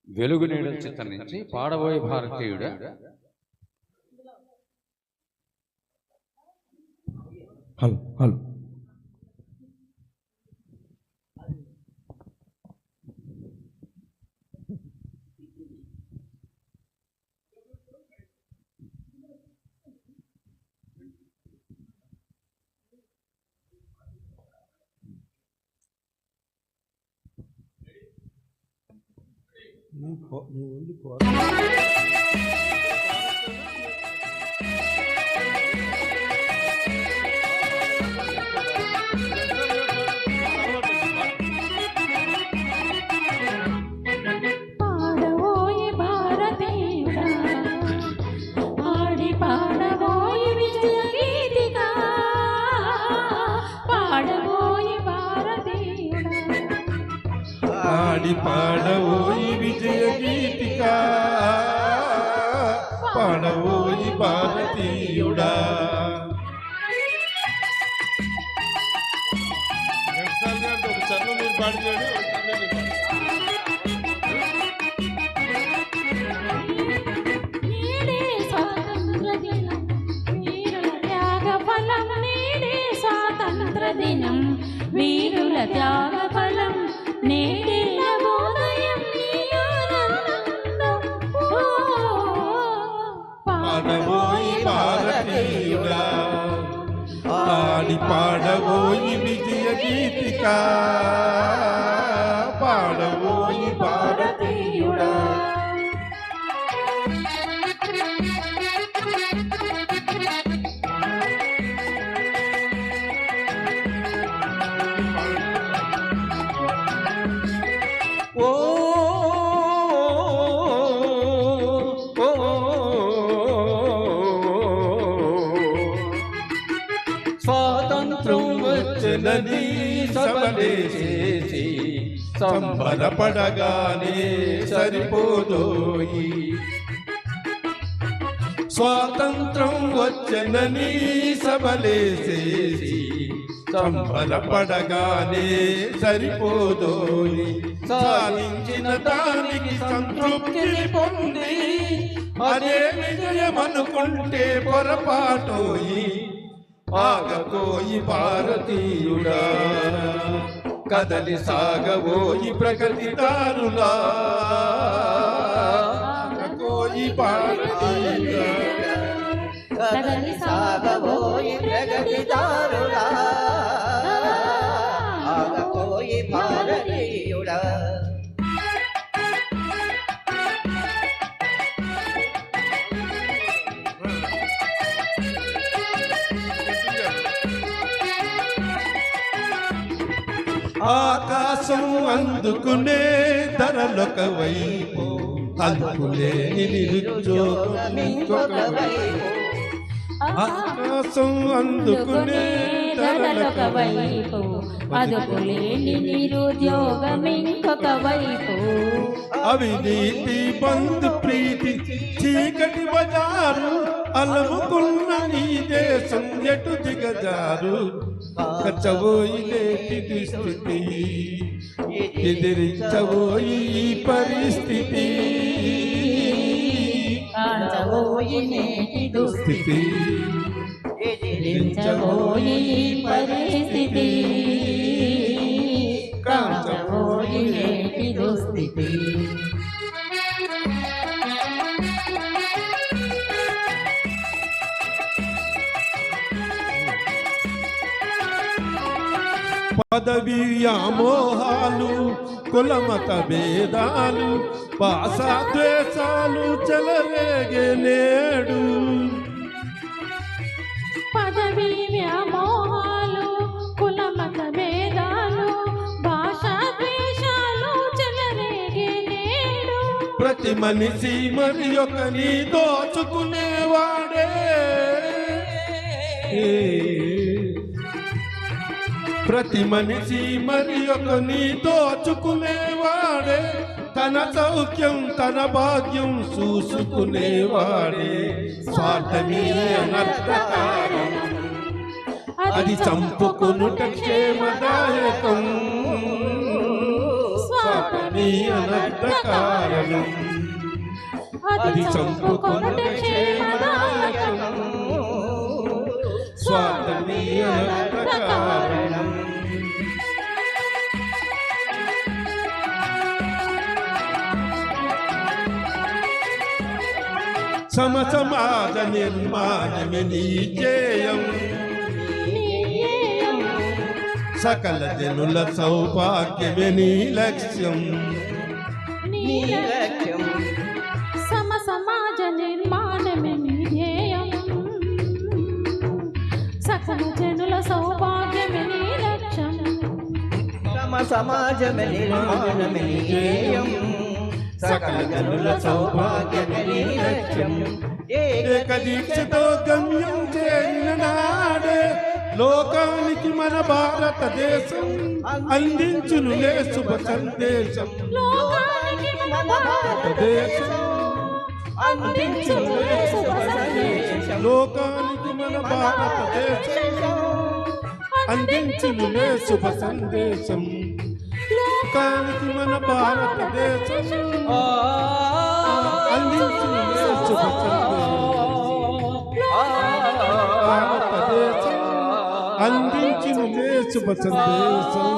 వెలుగు నీడల చిత్రం నుంచి పాడబోయే భారతీయుడ హలో హలో పాడవోయి విజయ గీతికా పాడవోయి భారతీయుడా. ఒక చరణం మీరు పాడుకోండి. స్వాతంత్ర దినం వీరుల త్యాగ ఫలం నేడే పాడవోయి భారతీయుడా ఆడి పాడవోయి విజయ గీతికా పాడవోయి భారతీయుడా. స్వాతంత్రం వచ్చనని సబలే చేసి సంబరపడగానే సరిపోదోయి. స్వాతంత్రం వచ్చనని సబలే చేసి సంబరపడగానే సరిపోదోయి. సాధించిన దానికి సంతృప్తిని పొంది అదే విజయమనుకుంటే పొరపాటోయి. ఆగబోయి భారతీయుడా కదలి సాగబోయి ప్రగతిదారులా. ఆగబోయి భారతీయుడా కదలి సాగబోయి ప్రగతిదారులా. ఆగబోయి భారతీయుడా. ఆకాశం అందుకునే ధరలొక వైపు అందుకులేని నిరుద్యోగం ఇంకొక వైపు. ఆకాశం అందుకునే ధరలొక వైపు అదుపులేని నిరుద్యోగం ఇంకొక వైపు. అవినీతి బంధు ప్రీతి చీకటి బజారు అలముకున్న నీ దేశం ఎటు దిగజారు. కచ్చబోయి నేటి దుస్థితి ఎదిరించబోయి ఈ పరిస్థితి. కాంచబోయి నేటి దుస్థితి ఎదిరించబోయి ఈ పరిస్థితి. కాంచబోయి నేటి దుస్థితి. పదవి వ్యామోహాలు కులమత భేదాలు భాషా ద్వేషాలు చెలరేగే నేడు. పదవి వ్యామోహాలు కులమత భేదాలు భాషా ద్వేషాలు చెలరేగే నేడు. ప్రతి మనిషి మరి ఒకని దోచుకునేవాడే. ప్రతి మనిషి మరి ఒకని దోచుకునేవాడే. తన సౌఖ్యం తన భాగ్యం చూసుకునేవాడే. స్వార్థమే అనర్థకారం అది చంపుకొనుట క్షేమదాయకం. స్వార్థమే అనర్థ కారణం అది చంపుకొనుట క్షేమదాయకం స్వార్థమే అనర్థ కారణం సమాజ నిర్మాణమే నీ ధ్యేయం సకల జనుల సౌభాగ్యమే నీ లక్ష్యం లక్ష్యం సమాజ నిర్మాణమే నీ ధ్యేయం సకల జనుల సౌభాగ్యమే నీ లక్ష్యం సమాజమే నిర్మాణమే నీ ధ్యేయం సకల జనుల సౌభాగ్యమే నీ లక్ష్యం ఏక దీక్షతో గమ్యం చేరిన నాడే లోకానికి మన భారతదేశం అందించునులే శుభ సందేశం లోకానికి మన భారతదేశం అందించునులే శుభ సందేశం లోకానికి మన భారతదేశం అందించునులే శుభ సందేశం లోకానికి మన భారతదేశం అందించునులే శుభ సందేశం భారతదేశం అందించునులే శుభ సందేశం